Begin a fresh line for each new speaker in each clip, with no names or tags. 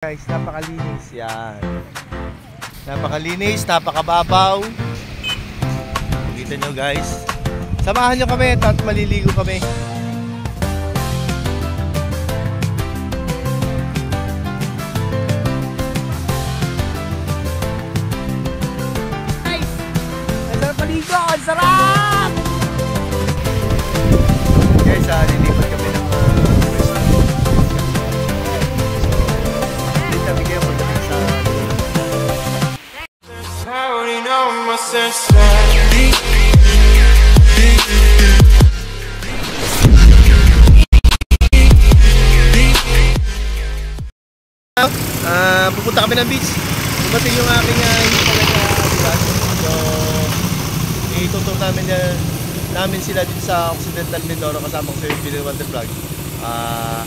Guys, napakalinis yan. Napakalinis, napakababaw. Kita nyo guys. Samahan nyo kami at maliligo kami. Guys, ang sarap maligo, ang sarap! Guys, lilipat kami ng pupunta kami ng beach. Dumating yung aking hindi talaga bilas. So, itutur namin sila dito sa Occidental Mindoro kasama ko sa Billy Walter Vlog.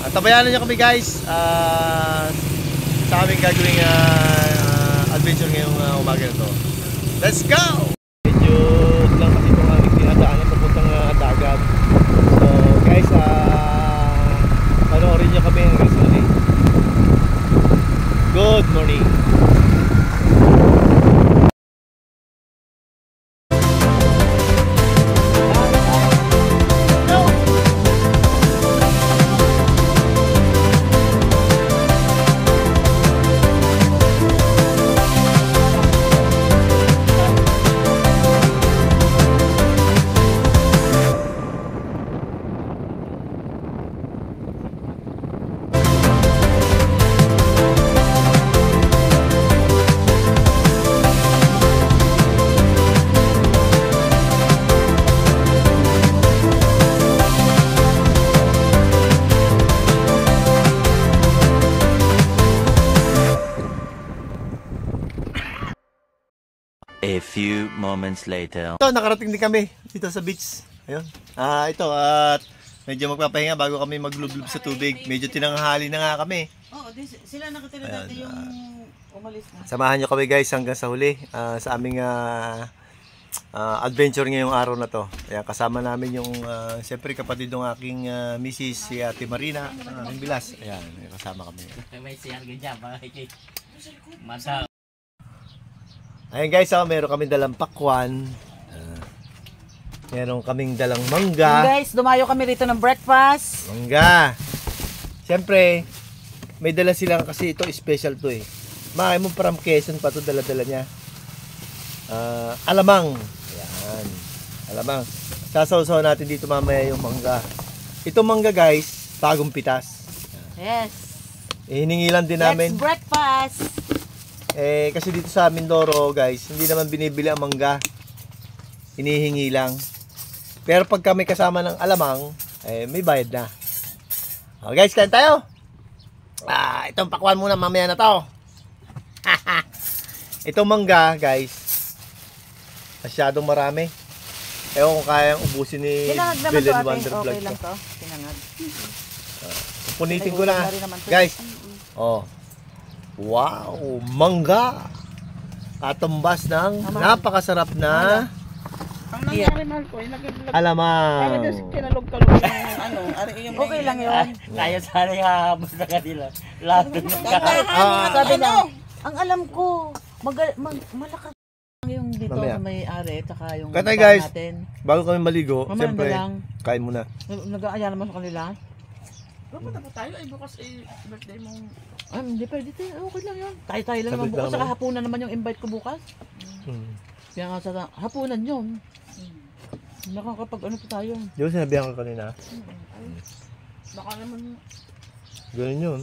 At tabayanan nyo kami guys sa aming gagawing adventure ngayong umaga na to. Let's go! Medyo lang kasi itong aming dinadaanan papuntang dagat. So guys, panoorin nyo kami hanggang sa huli. Good morning!
A few moments later.
Ito, nakarating din kami dito sa beach. Ayun. Ito at medyo magpapahinga bago kami maglublob sa tubig. Medyo tinanghali na nga kami.
Oo, sila nakatira dati yung umalis na.
Samahan nyo kami guys hanggang sa huli sa aming adventure ngayong araw na to. Kaya kasama namin yung siyempre kapatid ng aking misis, si Ate Marina, ang aking bilas. Ayan, kasama kami.
May siyang ganyan, masa.
Ayan guys, meron kaming dalang pakwan. Meron kaming dalang mangga.
Guys, dumayo kami rito ng breakfast.
Mangga. Siyempre, may dala silang kasi ito special to eh. Makay mo from Quezon pa to dala-dala niya. Alamang. Ayan. Alamang. Sasawsaw natin dito mamaya yung mangga. Itong mangga guys, bagong pitas.
Yes.
Hiningilan din namin.
Let's breakfast.
Kasi dito sa Mindoro guys, hindi naman binibili ang mangga. Hinihingi lang. Pero pag kami kasama ng alamang, may bayad na. Okay guys, kain tayo. Itong pakwan muna mamaya na to. Itong mangga guys, masyadong marami. Ewan kung kayang ubusin ni Billy Walter Vlog.
Okay lang to. Pinangad.
Punitin ko na. Guys, wow, mangga. Katumbas ng napakasarap na
Ang nangyari mahal ko,
alamang.
kinalog-kalog yung okay lang yun.
Kaya sana ihahabos na kanila. Lahat ng
Sabi na, ang alam ko, malakas yung dito
Mamaya.
na may ari, taka yung
Katay guys,
natin.
bago kami maligo,
Mamaya
siyempre,
na lang.
kain muna.
Nag-aaya naman sa kanila.
Pupunta po tayo, ay bukas birthday mong...
Ay, hindi pwede tayo. Okay lang yun. Tayo-tayo lang naman
Sabit
bukas.
lang
Saka
naman.
hapunan naman yung invite ko bukas. Kaya nga sa hapunan yun. Nakakapag ano pa tayo.
Di ba sinabihan ko kanina?
Baka naman...
Ganun yun.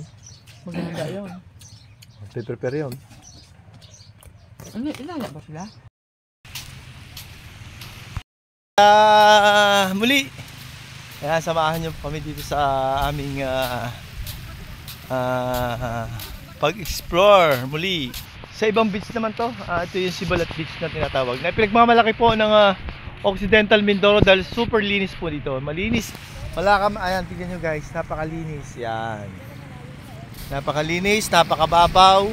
Maghahanda yun.
Prepare yun.
Ano, ilaya ba sila?
Muli, kaya samahan nyo kami dito sa aming pag-explore muli. Sa ibang beach naman to, ito yung Sibalat Beach na tinatawag. Na pinagmamalaki po ng Occidental Mindoro dahil super linis po dito. Malinis. Ayan, tignan nyo guys, napakalinis. Yan. Napakalinis, napakababaw.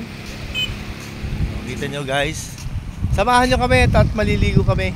Kita nyo guys. Samahan nyo kami at maliligo kami.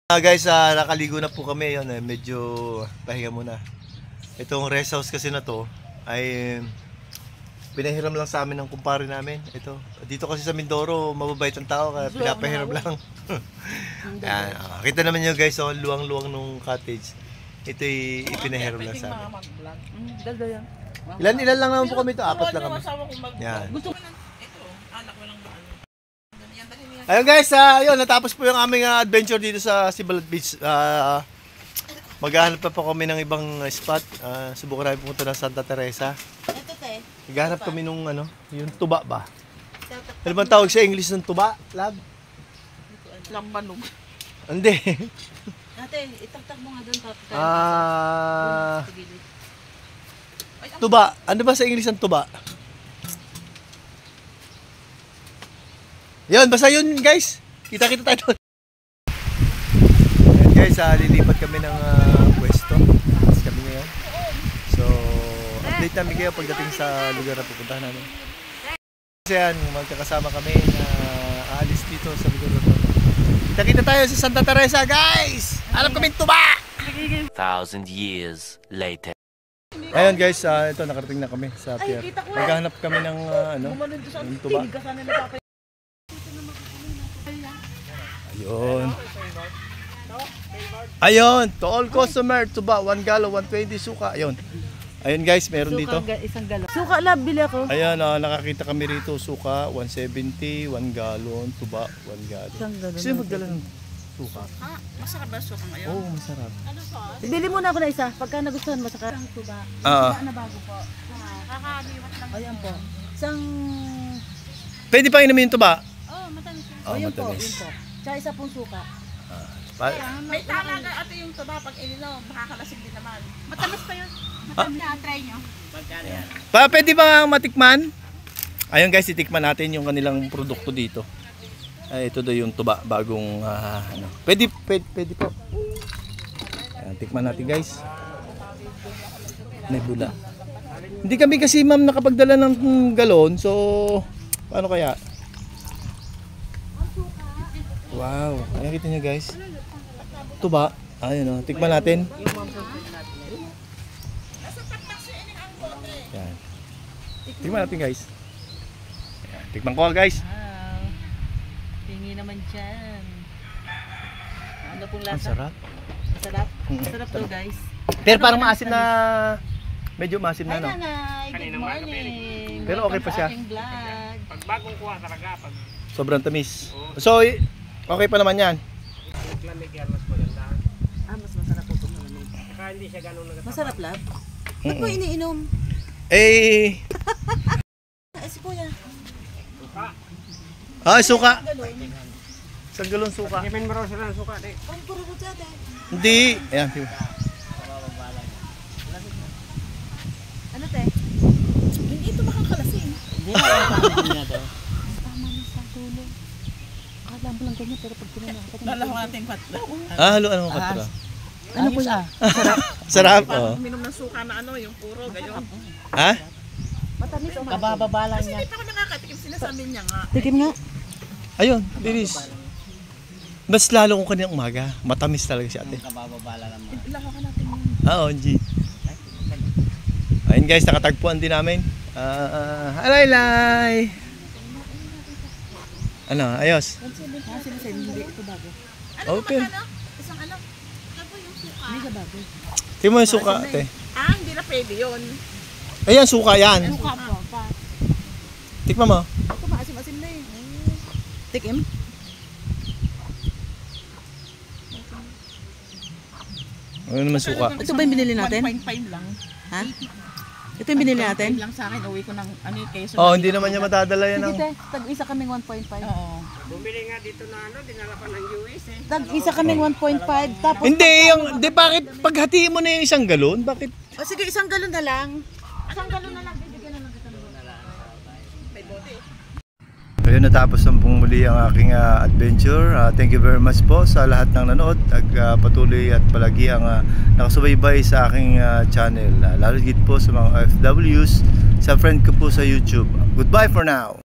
Guys, nakaligo na po kami. Yun, medyo pahinga muna. Itong rest house kasi na to ay pinahiram lang sa amin ng kumpare namin. Ito. Dito kasi sa Mindoro, mababait ang tao kaya pinapahiram lang. Ayan, kita naman nyo guys, luwang-luwang nung cottage. Ito ipinahiram lang sa amin.
Ganda yan.
Ilan lang naman po kami ito, 4 lang kami. Yan.
Gusto ko lang, ito, anak ko lang ba?
Ayun guys, ayun, natapos po yung aming adventure dito sa Sibalat Beach. Maghahanap pa po kami ng ibang spot. Subukan namin pumunta ng Santa Teresa.
Ito, te.
Maghahanap kami nung yung tuba ba? Ano bang tawag sa English ng tuba? Lab?
Lambanog.
Hindi.
Ate, itaktak mo nga doon.
Tuba. Ano ba sa English ng tuba? Yun, basta yun guys. Kita-kita tayo doon. Ayan guys, lilipat kami ng pwesto. Tapos kami ngayon. So, update namin kayo pagdating sa lugar na pupuntahan namin. Kasi yan, magkakasama kami na aalis dito sa lugar na to. Kita-kita tayo sa Santa Teresa guys! Alam kami tuba!
1,000 years later.
Ayun guys, ito nakarating na kami sa pier. Maghahanap kami ng yung tuba. Ayun. Ayun, to all customer, tuba, 1 gallon, 120 suka. Ayun. Ayun guys, meron dito.
Isang galon. Suka lab, bili ako.
Ayun, nakakita kami rito, suka, 170, 1 gallon, tuba, 1 gallon.
Isang galon.
Gusto yung magdala ng suka?
Masarap ba suka ngayon?
Oo, masarap.
Bili muna ako na isa. Pagka nagustuhan mo, saka ang tuba. Na bago po.
Kakaliwat lang.
Ayan po. Isang...
Pwede pa inumin yung tuba?
Oh, matamis.
Oo,
Yun po,
matamis.
yun po. Tsaka isa pong suka.
May talaga ate yung tuba pag ininom, makakalasig din naman. Matamis pa yun. Matamis na, try nyo.
Pwede ba matikman? Ayun guys, titikman natin yung kanilang produkto dito. Ay, ito daw yung tuba, bagong Pwede po. Ayan, tikman natin guys. May bula. Hindi kami kasi ma'am nakapagdala ng galon, so paano kaya? Wow, ayan kita nyo guys. Tuba, ayun tikman natin. Ayan. Tikman natin guys. Ayan, tikman ko guys.
Hingi naman dyan. Ano pong
Ang
lasa?
sarap.
Masarap. Masarap to guys.
Pero parang maasim na, medyo maasim na no?
Nanay, good morning.
Pero okay pa siya.
Welcome sa aking vlog.
Pag bagong kuha talaga, pag
Sobrang tamis. So, okay pa naman yan.
lamig yan, mas maganda.
Mas masarap po ito.
Saka hindi siya ganun nagatapang.
Masarap lab. Ba't mo iniinom?
Eh,
Si kuya.
suka. Isang galon suka.
Kimin mo raw sila ng suka, di.
Ang puro ko dyan eh.
Hindi. Ayan.
Ano te?
Hindi ito makakalasing.
Hindi na daw.
Tama na sa dulo. Akala mo lang ganyan pero pag tinanong
Lalaho natin patla.
Ano mo katra?
Ano po siya?
Sarap.
Parang
Oh.
uminom ng suka na yung puro, gayon.
Ha?
Matamis o
Kabababa lang
Kasi
niya.
hindi pa ako nakakatikim, sinasabi niya nga.
Tikim nga.
Ayun, linis. Mas lalo kung kanina umaga. Matamis talaga si ate.
Kabababa lang naman.
Lalaho ka natin yun.
Oo, G. Ayun guys, nakatagpuan din namin. Alaylay! Ano, ayos?
Hindi ito bago.
Okay.
Isang ano? Ano yung suka?
Hindi ka bago.
Tingnan mo yung suka, ate.
Hindi na pwede yun.
Ayan, suka yan.
Suka po.
Tikman mo.
Ito maasim-asim na eh. Tikim?
Ano naman suka?
Ito ba yung binili natin?
1.5 lang.
Ha? Ito yung binili natin?
1.5 lang sa akin, uwi ko ng Quezon.
Oh, hindi naman niya matadala yan
Sige
ng...
te, tag-isa kaming 1.5.
Oo.
Bumili nga dito na dinala pa ng US eh.
Tag-isa kaming 1.5. Tapos,
Hindi, bakit paghatiin mo na yung isang galon? Bakit?
o sige, isang galon na lang. Isang galon na lang, bibigyan na lang kita.
May bote.
Ayun, natapos na pong muli ang aking adventure. Thank you very much po sa lahat ng nanood. Patuloy at palagi ang nakasubaybay sa aking channel. Lalo higit po sa mga OFWs, sa friend ko po sa YouTube. Goodbye for now!